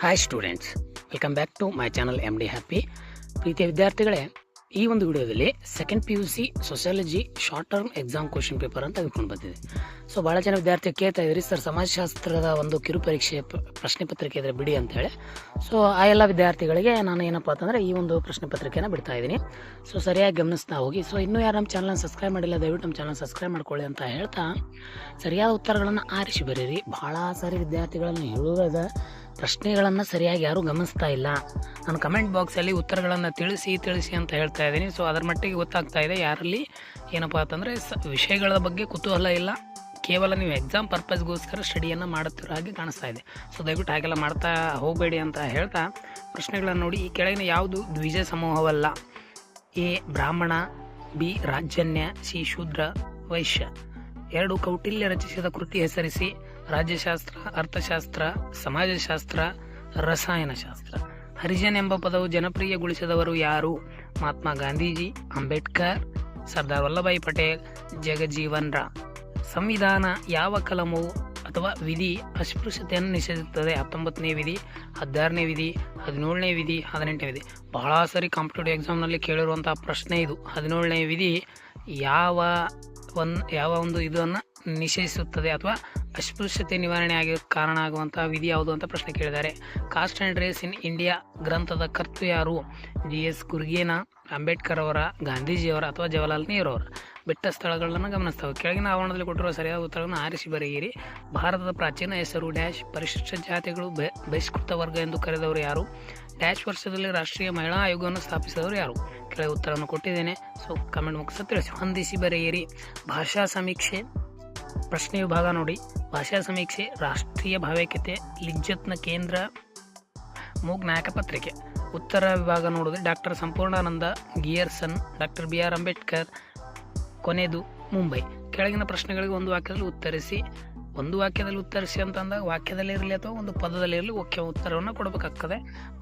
Hi students, welcome back to my channel MD Happy. ಪ್ರೀತಿಯ ವಿದ್ಯಾರ್ಥಿಗಳೇ, ಈ ಒಂದು ವಿಡಿಯೋದಲ್ಲಿ second PUC sociology short term exam question paper ಅಂತ ತೆಗೆದುಕೊಂಡು ಬಂದಿದೆ. ಸೊ ಭಾಳ ಜನ ವಿದ್ಯಾರ್ಥಿ ಕೇಳ್ತಾ ಇದ್ರಿ, ಸರ್ ಸಮಾಜಶಾಸ್ತ್ರದ ಒಂದು ಕಿರು ಪರೀಕ್ಷೆ ಪ್ರಶ್ನೆ ಪತ್ರಿಕೆ ಇದ್ರೆ ಬಿಡಿ ಅಂತೇಳಿ. ಸೊ ಆ ಎಲ್ಲ ವಿದ್ಯಾರ್ಥಿಗಳಿಗೆ ನಾನು ಏನಪ್ಪ ಅಂತಂದರೆ ಈ ಒಂದು ಪ್ರಶ್ನೆ ಪತ್ರಿಕೆಯನ್ನು ಬಿಡ್ತಾ ಇದ್ದೀನಿ. ಸೊ ಸರಿಯಾಗಿ ಗಮನಿಸ್ತಾ ಹೋಗಿ. ಸೊ ಇನ್ನೂ ಯಾರು ನಮ್ಮ ಚಾನಲ್ನ ಸಬ್ಸ್ಕ್ರೈಬ್ ಮಾಡಿಲ್ಲ, ದಯವಿಟ್ಟು ನಮ್ಮ ಚಾನಲ್ ಸಬ್ಸ್ಕ್ರೈಬ್ ಮಾಡ್ಕೊಳ್ಳಿ ಅಂತ ಹೇಳ್ತಾ ಸರಿಯಾದ ಉತ್ತರಗಳನ್ನು ಆರಿಸಿ ಬರೀರಿ. ಭಾಳ ಸಾರಿ ವಿದ್ಯಾರ್ಥಿಗಳನ್ನು ಹೇಳುವುದ ಪ್ರಶ್ನೆಗಳನ್ನು ಸರಿಯಾಗಿ ಯಾರೂ ಗಮನಿಸ್ತಾ ಇಲ್ಲ. ನಾನು ಕಮೆಂಟ್ ಬಾಕ್ಸಲ್ಲಿ ಉತ್ತರಗಳನ್ನು ತಿಳಿಸಿ ಅಂತ ಹೇಳ್ತಾ ಇದ್ದೀನಿ. ಸೊ ಅದರ ಮಟ್ಟಿಗೆ ಗೊತ್ತಾಗ್ತಾ ಇದೆ ಯಾರಲ್ಲಿ ಏನಪ್ಪ ಅಂತಂದರೆ ವಿಷಯಗಳ ಬಗ್ಗೆ ಕುತೂಹಲ ಇಲ್ಲ, ಕೇವಲ ನೀವು ಎಕ್ಸಾಮ್ ಪರ್ಪಸ್ಗೋಸ್ಕರ ಸ್ಟಡಿಯನ್ನು ಮಾಡುತ್ತಿರೋ ಹಾಗೆ ಕಾಣಿಸ್ತಾ ಇದೆ. ಸೊ ದಯವಿಟ್ಟು ಹಾಗೆಲ್ಲ ಮಾಡ್ತಾ ಹೋಗಬೇಡಿ ಅಂತ ಹೇಳ್ತಾ ಪ್ರಶ್ನೆಗಳನ್ನು ನೋಡಿ. ಈ ಕೆಳಗಿನ ಯಾವುದು ದ್ವಿಜ ಸಮೂಹವಲ್ಲ? ಎ ಬ್ರಾಹ್ಮಣ, ಬಿ ರಾಜನ್ಯ, ಸಿ ಶೂದ್ರ, ವೈಶ್ಯ. 2 ಕೌಟಿಲ್ಯ ರಚಿಸಿದ ಕೃತಿ ಹೆಸರಿಸಿ. ರಾಜ್ಯಶಾಸ್ತ್ರ, ಅರ್ಥಶಾಸ್ತ್ರ, ಸಮಾಜಶಾಸ್ತ್ರ, ರಸಾಯನಶಾಸ್ತ್ರ. ಹರಿಜನ್ ಎಂಬ ಪದವು ಜನಪ್ರಿಯಗೊಳಿಸಿದವರು ಯಾರು? ಮಹಾತ್ಮ ಗಾಂಧೀಜಿ, ಅಂಬೇಡ್ಕರ್, ಸರ್ದಾರ್ ವಲ್ಲಭಾಯಿ ಪಟೇಲ್, ಜಗಜೀವನ್ ರಾಮ್. ಸಂವಿಧಾನ ಯಾವ ಕಲಮು ಅಥವಾ ವಿಧಿ ಅಸ್ಪೃಶ್ಯತೆಯನ್ನು ನಿಷೇಧಿಸುತ್ತದೆ? 19ನೇ ವಿಧಿ, 16ನೇ ವಿಧಿ, 17ನೇ ವಿಧಿ, 18ನೇ ವಿಧಿ. ಬಹಳ ಸರಿ ಕಾಂಪಿಟೇಟಿವ್ ಎಕ್ಸಾಮ್ನಲ್ಲಿ ಕೇಳಿರುವಂಥ ಪ್ರಶ್ನೆ ಇದು. 17ನೇ ವಿಧಿ ಯಾವ ಒಂದು ಇದನ್ನು ನಿಷೇಧಿಸುತ್ತದೆ ಅಥವಾ ಅಸ್ಪೃಶ್ಯತೆ ನಿವಾರಣೆ ಕಾರಣ ಆಗುವಂಥ ವಿಧಿ ಯಾವುದು ಅಂತ ಪ್ರಶ್ನೆ ಕೇಳಿದ್ದಾರೆ. Caste and race in India ಗ್ರಂಥದ ಕರ್ತು ಯಾರು? GS ಕುರ್ಗೇನ, ಅಂಬೇಡ್ಕರ್ ಅವರ, ಗಾಂಧೀಜಿಯವರ ಅಥವಾ ಜವಾಹರ್ಲಾಲ್ ನೆಹರು ಅವರ. ಬಿಟ್ಟ ಸ್ಥಳಗಳನ್ನು ಗಮನಿಸ್ತವೆ. ಕೆಳಗಿನ ಆವರಣದಲ್ಲಿ ಕೊಟ್ಟಿರುವ ಸರಿಯಾದ ಉತ್ತರಗಳನ್ನು ಆರಿಸಿ ಬರೆಯಿರಿ. ಭಾರತದ ಪ್ರಾಚೀನ ಹೆಸರು ಡ್ಯಾಶ್. ಪರಿಶಿಷ್ಟ ಜಾತಿಗಳು ಬಹಿಷ್ಕೃತ ವರ್ಗ ಎಂದು ಕರೆದವರು ಯಾರು? ಡ್ಯಾಶ್ ವರ್ಷದಲ್ಲಿ ರಾಷ್ಟ್ರೀಯ ಮಹಿಳಾ ಆಯೋಗವನ್ನು ಸ್ಥಾಪಿಸಿದವರು ಯಾರು? ಕೆಳಗೆ ಉತ್ತರವನ್ನು ಕೊಟ್ಟಿದ್ದೇನೆ. ಸೊ ಕಮೆಂಟ್ ಮುಗಿಸ ತಿಳಿಸಿ, ಹೊಂದಿಸಿ ಬರೆಯಿರಿ. ಭಾಷಾ ಸಮೀಕ್ಷೆ ಪ್ರಶ್ನೆ ವಿಭಾಗ ನೋಡಿ. ಭಾಷಾ ಸಮೀಕ್ಷೆ, ರಾಷ್ಟ್ರೀಯ ಭಾವೈಕ್ಯತೆ, ಲಿಜ್ಜತ್ನ ಕೇಂದ್ರ, ಮೂಗ್ ನಾಯಕ ಪತ್ರಿಕೆ. ಉತ್ತರ ವಿಭಾಗ ನೋಡಿದ್ರೆ ಡಾಕ್ಟರ್ ಸಂಪೂರ್ಣಾನಂದ, ಗಿಯರ್ಸನ್, ಡಾಕ್ಟರ್ BR ಅಂಬೇಡ್ಕರ್, ಕೊನೆಯದು ಮುಂಬೈ. ಕೆಳಗಿನ ಪ್ರಶ್ನೆಗಳಿಗೆ ಒಂದು ವಾಕ್ಯದಲ್ಲಿ ಉತ್ತರಿಸಿ. ಒಂದು ವಾಕ್ಯದಲ್ಲಿ ಉತ್ತರಿಸಿ ಅಂತಂದಾಗ ವಾಕ್ಯದಲ್ಲಿ ಇರಲಿ ಅಥವಾ ಒಂದು ಪದದಲ್ಲಿ ಇರಲಿ ಮುಖ್ಯ ಉತ್ತರವನ್ನು ಕೊಡಬೇಕಾಗ್ತದೆ.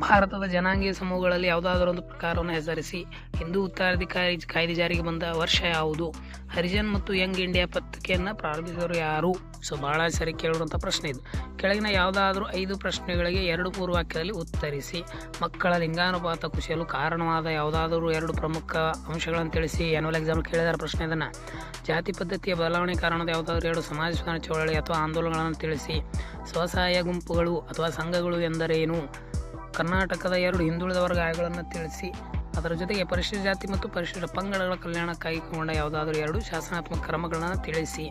ಭಾರತದ ಜನಾಂಗೀಯ ಸಮೂಹಗಳಲ್ಲಿ ಯಾವುದಾದ್ರೂ ಒಂದು ಪ್ರಕಾರವನ್ನು ಹೆಸರಿಸಿ. ಹಿಂದೂ ಉತ್ತರಾಧಿಕಾರಿ ಕಾಯ್ದೆ ಜಾರಿಗೆ ಬಂದ ವರ್ಷ ಯಾವುದು? ಹರಿಜನ್ ಮತ್ತು ಯಂಗ್ ಇಂಡಿಯಾ ಪತ್ರಿಕೆಯನ್ನು ಪ್ರಾರಂಭಿಸಿದವರು ಯಾರು? ಸೊ ಭಾಳ ಸರಿ ಕೇಳುವಂಥ ಪ್ರಶ್ನೆ ಇದು. ಕೆಳಗಿನ ಯಾವುದಾದ್ರೂ 5 ಪ್ರಶ್ನೆಗಳಿಗೆ 2-3 ವಾಕ್ಯದಲ್ಲಿ ಉತ್ತರಿಸಿ. ಮಕ್ಕಳ ಲಿಂಗಾನುಪಾತ ಕುಸಿಯಲು ಕಾರಣವಾದ ಯಾವುದಾದ್ರೂ 2 ಪ್ರಮುಖ ಅಂಶಗಳನ್ನು ತಿಳಿಸಿ. ಆ್ಯನ್ಯುವಲ್ ಎಕ್ಸಾಮ್ ಕೇಳಿದಾರೆ ಪ್ರಶ್ನೆ ಇದನ್ನು. ಜಾತಿ ಪದ್ಧತಿಯ ಬದಲಾವಣೆ ಕಾರಣದ ಯಾವುದಾದ್ರೂ 2 ಸಮಾಜ ಸುಧಾರಣೆ ಚಳವಳಿ ಅಥವಾ ಆಂದೋಲನಗಳನ್ನು ತಿಳಿಸಿ. ಸ್ವಸಹಾಯ ಗುಂಪುಗಳು ಅಥವಾ ಸಂಘಗಳು ಎಂದರೇನು? ಕರ್ನಾಟಕದ 2 ಹಿಂದುಳಿದ ವರ್ಗ ಆಯೋಗಗಳನ್ನು ತಿಳಿಸಿ. ಅದರ ಜೊತೆಗೆ ಪರಿಶಿಷ್ಟ ಜಾತಿ ಮತ್ತು ಪರಿಶಿಷ್ಟ ಪಂಗಡಗಳ ಕಲ್ಯಾಣಕ್ಕಾಗಿ ಕೈಗೊಂಡ ಯಾವುದಾದ್ರೂ 2 ಶಾಸನಾತ್ಮಕ ಕ್ರಮಗಳನ್ನು ತಿಳಿಸಿ.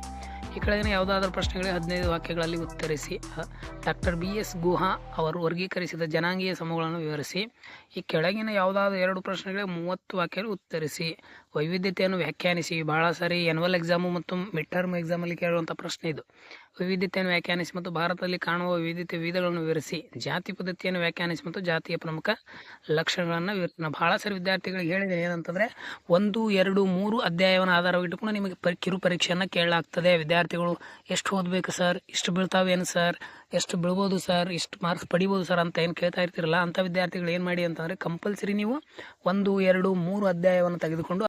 ಈ ಕೆಳಗಿನ ಯಾವುದಾದ್ರೂ ಪ್ರಶ್ನೆಗಳಿಗೆ 15 ವಾಕ್ಯಗಳಲ್ಲಿ ಉತ್ತರಿಸಿ. ಡಾಕ್ಟರ್ BS ಗುಹಾ ಅವರು ವರ್ಗೀಕರಿಸಿದ ಜನಾಂಗೀಯ ಸಮೂಹಗಳನ್ನು ವಿವರಿಸಿ. ಈ ಕೆಳಗಿನ ಯಾವುದಾದ್ರೂ 2 ಪ್ರಶ್ನೆಗಳಿಗೆ 30 ವಾಕ್ಯಗಳಲ್ಲಿ ಉತ್ತರಿಸಿ. ವೈವಿಧ್ಯತೆಯನ್ನು ವ್ಯಾಖ್ಯಾನಿಸಿ. ಭಾಳ ಸಾರಿ ಆ್ಯನ್ಯುವಲ್ ಎಕ್ಸಾಮು ಮತ್ತು ಮಿಡ್ ಟರ್ಮ್ ಎಕ್ಸಾಮಲ್ಲಿ ಕೇಳುವಂಥ ಪ್ರಶ್ನೆ ಇದು. ವೈವಿಧ್ಯತೆಯನ್ನು ವ್ಯಾಖ್ಯಾನಿಸಿ ಮತ್ತು ಭಾರತದಲ್ಲಿ ಕಾಣುವ ವೈವಿಧ್ಯತೆ ವಿಧಗಳನ್ನು ವಿವರಿಸಿ. ಜಾತಿ ಪದ್ಧತಿಯನ್ನು ವ್ಯಾಖ್ಯಾನಿಸಿ ಮತ್ತು ಜಾತಿಯ ಪ್ರಮುಖ ಲಕ್ಷಣಗಳನ್ನು ವಿವರಿಸಿ. ಭಾಳ ಸಾರಿ ವಿದ್ಯಾರ್ಥಿಗಳಿಗೆ ಹೇಳಿದೆ ಏನಂತಂದರೆ 1, 2, 3 ಅಧ್ಯಾಯವನ್ನು ಆಧಾರವಾಗಿಟ್ಟುಕೊಂಡು ನಿಮಗೆ ಕಿರು ಪರೀಕ್ಷೆಯನ್ನು ಕೇಳಲಾಗ್ತದೆ. ವಿದ್ಯಾರ್ಥಿಗಳು ಎಷ್ಟು ಓದಬೇಕು ಸರ್, ಇಷ್ಟು ಬೀಳ್ತಾವೇನು ಸರ್, ಎಷ್ಟು ಬೀಳ್ಬೋದು ಸರ್, ಇಷ್ಟು ಮಾರ್ಕ್ಸ್ ಪಡಿಬೋದು ಸರ್ ಅಂತ ಏನು ಕೇಳ್ತಾ ಇರ್ತಿರಲ್ಲ, ಅಂಥ ವಿದ್ಯಾರ್ಥಿಗಳು ಏನು ಮಾಡಿ ಅಂತಂದರೆ ಕಂಪಲ್ಸರಿ ನೀವು 1, 2, 3 ಅಧ್ಯಾಯವನ್ನು ತೆಗೆದುಕೊಂಡು